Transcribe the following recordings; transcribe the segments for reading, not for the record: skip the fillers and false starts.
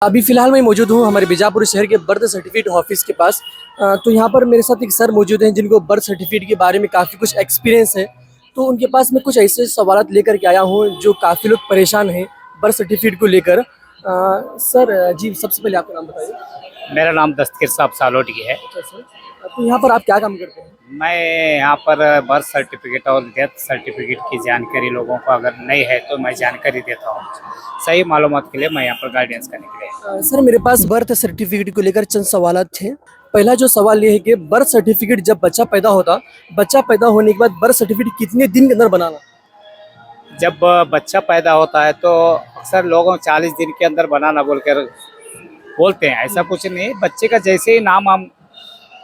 अभी फ़िलहाल मैं मौजूद हूँ हमारे बीजापुर शहर के बर्थ सर्टिफिकेट ऑफिस के पास। तो यहाँ पर मेरे साथ एक सर मौजूद हैं जिनको बर्थ सर्टिफिकेट के बारे में काफ़ी कुछ एक्सपीरियंस है। तो उनके पास मैं कुछ ऐसे सवालात लेकर के आया हूँ जो काफ़ी लोग परेशान हैं बर्थ सर्टिफिकेट को लेकर। सर जी, सबसे पहले आपका नाम बताइए। मेरा नाम दस्तगीर साहब सालोटी है। अच्छा सर, तो यहाँ पर आप क्या काम करते हैं? मैं यहाँ पर बर्थ सर्टिफिकेट और डेथ सर्टिफिकेट की जानकारी लोगों को अगर नहीं है तो मैं जानकारी देता हूँ। सही मालूमात के लिए मैं यहाँ पर गाइडेंस करने के लिए। सर मेरे पास बर्थ सर्टिफिकेट को लेकर चंद सवाल थे। पहला जो सवाल ये है कि बर्थ सर्टिफिकेट जब बच्चा पैदा होने के बाद बर्थ सर्टिफिकेट कितने दिन के अंदर बनाना? जब बच्चा पैदा होता है तो अक्सर लोगों 40 दिन के अंदर बनाना बोलकर बोलते हैं। ऐसा कुछ नहीं, बच्चे का जैसे ही नाम हम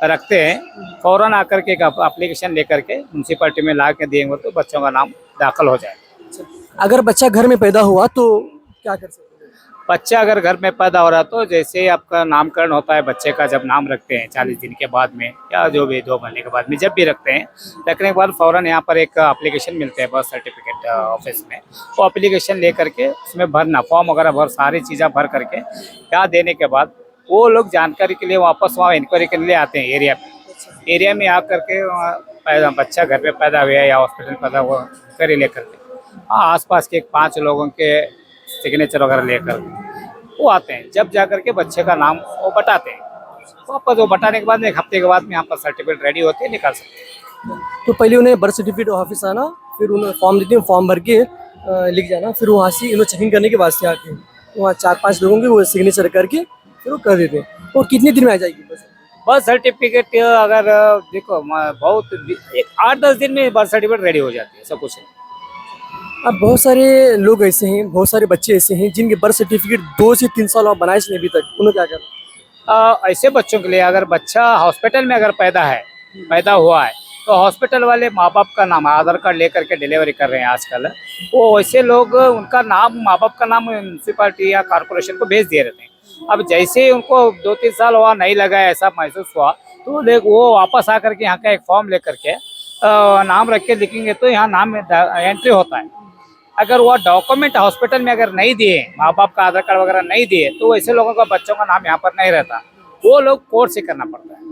रखते हैं फौरन आकर के एक एप्लीकेशन लेकर के म्यूनसिपलिटी में ला के देंगे तो बच्चों का नाम दाखिल हो जाए। अगर बच्चा घर में पैदा हुआ तो क्या कर सकते हैं? बच्चा अगर घर में पैदा हो रहा तो जैसे ही आपका नामकरण होता है बच्चे का, जब नाम रखते हैं 40 दिन के बाद में या जो भी 2 महीने के बाद में जब भी रखते हैं, रखने के बाद फ़ौरन यहाँ पर एक एप्लीकेशन मिलते हैं बर्थ सर्टिफिकेट ऑफिस में। वो एप्लीकेशन ले करके उसमें भरना, फॉर्म वगैरह भर सारी चीज़ें भर करके यहाँ देने के बाद वो लोग जानकारी के लिए वापस वहाँ इंक्वायरी करने लिए आते हैं एरिया में। एरिया में आ करके बच्चा घर पे पैदा हुआ है या हॉस्पिटल पैदा हुआ इंक्वायरी ले करके आसपास के 5 लोगों के सिग्नेचर वगैरह लेकर वो आते हैं। जब जा करके बच्चे का नाम वो बटाते हैं, वापस वो बटाने के बाद में 1 हफ्ते के बाद में यहाँ पर सर्टिफिकेट रेडी होते हैं, निकाल सकते हैं। तो पहले उन्हें बर्थ सर्टिफिकेट ऑफिस आना, फिर उन्हें फॉर्म देते हैं, फॉर्म भर के लिख जाना, फिर वहाँ से इन्हें चेकिंग करने के वास्ते आते हैं। वहाँ 4-5 लोगों के वो सिग्नेचर करके फिर वो कर देते हैं। और कितने दिन में आ जाएगी बस? बर्थ सर्टिफिकेट अगर देखो बहुत एक 8-10 दिन में बर्थ सर्टिफिकेट रेडी हो जाती है, सब कुछ है। अब बहुत सारे लोग ऐसे हैं, बहुत सारे बच्चे ऐसे हैं जिनके बर्थ सर्टिफिकेट 2 से 3 साल और बनाए नहीं अभी तक, उन्हें क्या करना? ऐसे बच्चों के लिए अगर बच्चा हॉस्पिटल में अगर पैदा हुआ है तो हॉस्पिटल वाले माँ बाप का नाम आधार कार्ड लेकर के डिलीवरी कर रहे हैं आजकल। वो वैसे लोग उनका नाम, माँ बाप का नाम म्यूनसिपालिटी या कॉर्पोरेशन को भेज दिए रहते हैं। अब जैसे ही उनको 2-3 साल हुआ नहीं लगा है, ऐसा महसूस हुआ तो वो वापस आकर के यहाँ का एक फॉर्म लेकर के नाम रख के लिखेंगे तो यहाँ नाम एंट्री होता है। अगर वो डॉक्यूमेंट हॉस्पिटल में अगर नहीं दिए, माँ बाप का आधार कार्ड वगैरह नहीं दिए तो ऐसे लोगों का बच्चों का नाम यहाँ पर नहीं रहता, वो लोग कोर्ट से करना पड़ता है।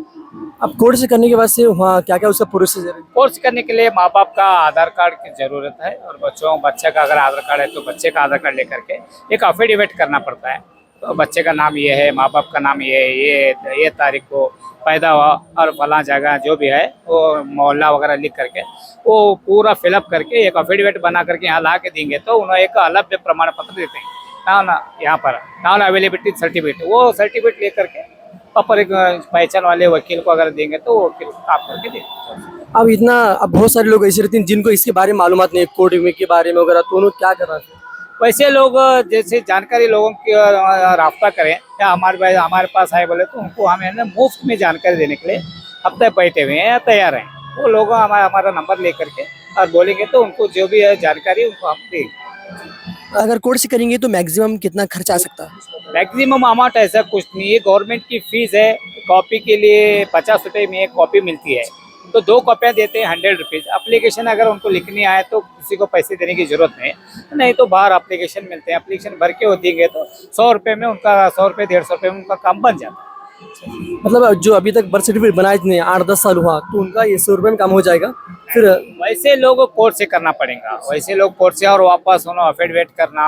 अब कोर्ट से करने के बाद से वहाँ क्या क्या उसका प्रोसेस है? कोर्स करने के लिए माँ बाप का आधार कार्ड की जरूरत है और बच्चे का अगर आधार कार्ड है तो बच्चे का आधार कार्ड लेकर के एक अफिडेविट करना पड़ता है। तो बच्चे का नाम ये है, माँ बाप का नाम ये है, ये तारीख को पैदा हुआ और फला जगह जो भी है वो मोहल्ला वगैरह लिख करके वो पूरा फिलअप करके एक अफिडेविट बना करके यहाँ ला के देंगे तो उन्हें एक अलग प्रमाण पत्र देते हैं ना यहाँ पर नॉन अवेलेबिलिटी सर्टिफिकेट। वो सर्टिफिकेट ले करके पर एक पहचान वाले वकील को अगर देंगे तो वो वकील काम करके देंगे। अब बहुत सारे लोग ऐसे रहते हैं जिनको इसके बारे में मालूमात नहीं है, कोर्ट में के बारे में वगैरह, तो उन्होंने क्या करना है? वैसे लोग जैसे जानकारी लोगों की राब्ता करें या हमारे पास आए बोले तो उनको हमें ना मुफ्त में जानकारी देने के लिए अब तक बैठे हुए हैं या तैयार हैं। वो लोग हमारा नंबर ले करके और बोलेंगे तो उनको जो भी है जानकारी उनको हम देंगे। अगर कोर्ट से करेंगे तो मैक्सिमम कितना खर्चा आ सकता है? मैक्सिमम अमाउंट ऐसा कुछ नहीं है, गवर्नमेंट की फीस है। कॉपी के लिए 50 रुपये में एक कॉपी मिलती है तो 2 कॉपियाँ देते हैं 100 रुपीज़। एप्लीकेशन अगर उनको लिखनी आए तो किसी को पैसे देने की जरूरत नहीं तो बाहर एप्लीकेशन मिलते हैं, एप्लीकेशन भर के वो देंगे तो 100 रुपये में उनका 100 रुपये 150 रुपये में उनका काम बन जाता है। मतलब जो अभी तक बर्थ सर्टिफिकेट बनाए नहीं 8-10 साल हुआ तो उनका ये 100 रुपये में काम हो जाएगा। फिर वैसे लोग कोर्ट से करना पड़ेगा, वैसे लोग कोर्ट से और वापस उन्हें अफिडेविट करना,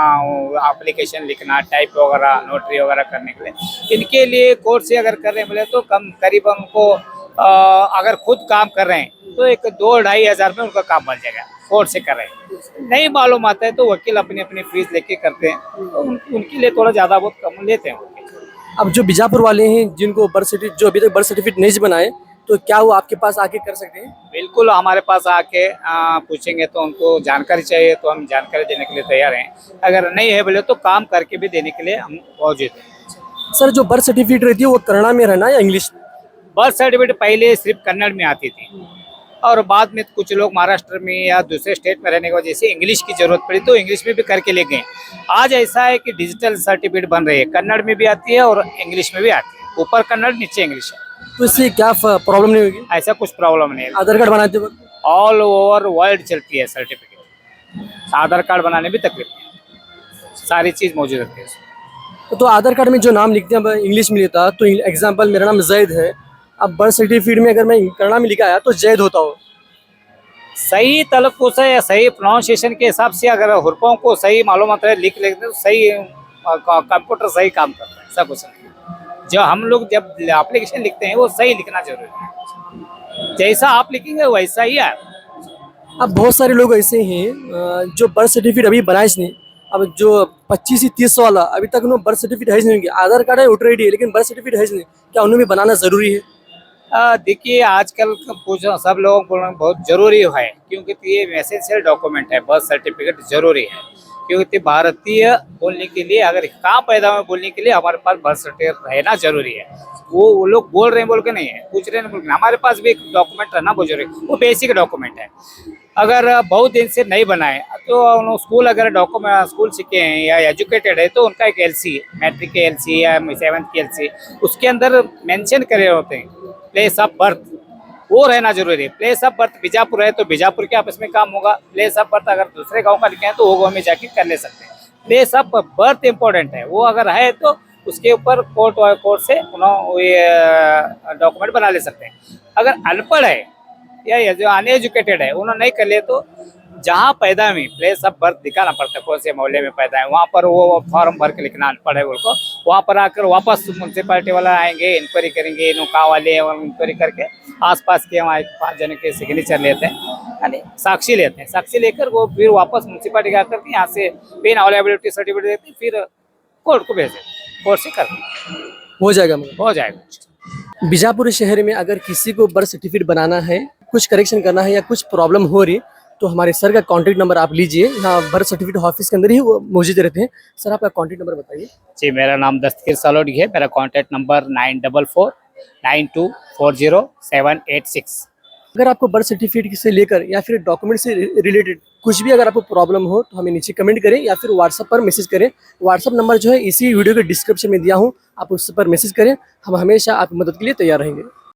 एप्लीकेशन लिखना, टाइप वगैरह नोटरी वगैरह करने के लिए, इनके लिए कोर्ट से अगर कर रहे हैं बोले तो कम करीबन उनको अगर खुद काम कर रहे हैं तो एक 2-2.5 हज़ार में उनका काम बन जाएगा। कोर्ट से कर रहे हैं, नहीं मालूम आता है तो वकील अपनी अपनी फीस लेके करते हैं तो उनके लिए थोड़ा ज़्यादा बहुत कम लेते हैं। अब जो बीजापुर वाले हैं जिनको बर्थ सर्टिफिकेट, जो अभी तक बर्थ सर्टिफिकेट नहीं बनाए, तो क्या वो आपके पास आके कर सकते हैं? बिल्कुल, हमारे पास आके पूछेंगे तो उनको जानकारी चाहिए तो हम जानकारी देने के लिए तैयार हैं। अगर नहीं है बोले तो काम करके भी देने के लिए हम मौजूद हैं। सर जो बर्थ सर्टिफिकेट रहती है वो कन्नड़ा में रहना या इंग्लिश में? बर्थ सर्टिफिकेट पहले सिर्फ कन्नड़ में आती थी और बाद में कुछ लोग महाराष्ट्र में या दूसरे स्टेट में रहने की वजह से इंग्लिश की जरूरत पड़ी तो इंग्लिश में भी करके ले गए। आज ऐसा है कि डिजिटल सर्टिफिकेट बन रही है, कन्नड़ में भी आती है और इंग्लिश में भी आती है, ऊपर कन्नड़ नीचे इंग्लिश है। तो इससे क्या प्रॉब्लम नहीं होगी? ऐसा कुछ प्रॉब्लम नहीं है, आधार कार्ड बनाते वक्त ऑल ओवर वर्ल्ड चलती है सर्टिफिकेट। आधार कार्ड बनाने भी तकलीफ नहीं है, सारी चीज़ मौजूद रहती है। तो आधार कार्ड में जो नाम लिखते हैं अब इंग्लिश में लिखता तो एग्जांपल मेरा नाम जैद है, अब बर्थ सर्टिफिकेट में अगर मैं कन्नड़ा में लिखा आया तो जैद होता हो। सही तलफ़ुज़ है या सही प्रोनाउंसिएशन के हिसाब से अगर हुर्फों को सही मालूम होता है लिख लेते तो सही कंप्यूटर सही काम करता है, ऐसा कुछ नहीं। जो हम लोग जब एप्लीकेशन लिखते हैं वो सही लिखना जरूरी है, जैसा आप लिखेंगे वैसा ही है। अब बहुत सारे लोग ऐसे हैं जो बर्थ सर्टिफिकेट अभी बनाए नहीं, अब जो 25 से 30 वाला अभी तक उन्होंने बर्थ सर्टिफिकेट है नहीं, आधार कार्ड है वोटर आई डी है लेकिन बर्थ सर्टिफिकेट है नहीं, क्या उन्हें भी बनाना ज़रूरी है? देखिए आजकल का कुछ सब लोगों को बहुत जरूरी है, क्योंकि ये एसेंशियल डॉक्यूमेंट है, बर्थ सर्टिफिकेट जरूरी है। क्योंकि भारतीय बोलने के लिए अगर कहाँ पैदा हुए बोलने के लिए हमारे पास बर्थ सर्टिफिकेट रहना जरूरी है। वो लोग बोल रहे हैं बोल के नहीं है, पूछ रहे हैं बोल के नहीं, हमारे पास भी एक डॉक्यूमेंट रहना बहुत जरूरी है, वो बेसिक डॉक्यूमेंट है। अगर बहुत दिन से नहीं बनाए तो स्कूल अगर डॉक्यूमेंट स्कूल सीखे हैं या एजुकेटेड है तो उनका एक एलसी, मैट्रिक के एलसी या 7th की एलसी, उसके अंदर मेंशन करे होते हैं प्लेस ऑफ बर्थ, वो रहना जरूरी है। प्लेस ऑफ बर्थ बीजापुर है तो बीजापुर के आपस में काम होगा, प्लेस ऑफ बर्थ अगर दूसरे गांव का लिखे हैं तो वो गांव में जाके कर ले सकते हैं। प्लेस ऑफ बर्थ इंपॉर्टेंट है, वो अगर है तो उसके ऊपर कोर्ट से डॉक्यूमेंट बना ले सकते हैं। अगर अनपढ़ है या जो अनएजुकेटेड है उन्होंने नहीं कर लिए तो जहाँ पैदा हुई प्लेस ऑफ बर्थ दिखाना पड़ता है, कौन से मोहल्ले में पैदा है, वहाँ पर वो फॉर्म भर के लिखना अनपढ़ है उनको, वहाँ पर आकर वापस म्यूनसिपालिटी वाला आएंगे, इंक्वायरी करेंगे, नौका वाले इंक्वायरी करके आसपास के वहाँ 5 जन के सिग्नेचर लेते हैं, यानी साक्षी लेते हैं, साक्षी लेकर वो फिर वापस म्यूनसिपालिटी का करके यहाँ से पेन अवेलेबिलिटी सर्टिफिकेट देते हैं, फिर कोर्ट को भेजे, कोर्ट से कर हो जाएगा मगर। हो जाएगा। बीजापुर शहर में अगर किसी को बर्थ सर्टिफिकेट बनाना है, कुछ करेक्शन करना है या कुछ प्रॉब्लम हो रही तो हमारे सर का कॉन्टैक्ट नंबर आप लीजिए, यहाँ बर्थ सर्टिफिकेट ऑफिस के अंदर ही वो मौजूद रहते हैं। सर आपका कॉन्टैक्ट नंबर बताइए। जी मेरा नाम दस्तगीर सालोडी है, मेरा कॉन्टैक्ट नंबर 9449240786। अगर आपको बर्थ सर्टिफिकेट से लेकर या फिर डॉक्यूमेंट से रिलेटेड कुछ भी अगर आपको प्रॉब्लम हो तो हमें नीचे कमेंट करें या फिर व्हाट्सएप पर मैसेज करें। व्हाट्सएप नंबर जो है इसी वीडियो के डिस्क्रिप्शन में दिया हूँ, आप उस पर मैसेज करें, हम हमेशा आपकी मदद के लिए तैयार रहेंगे।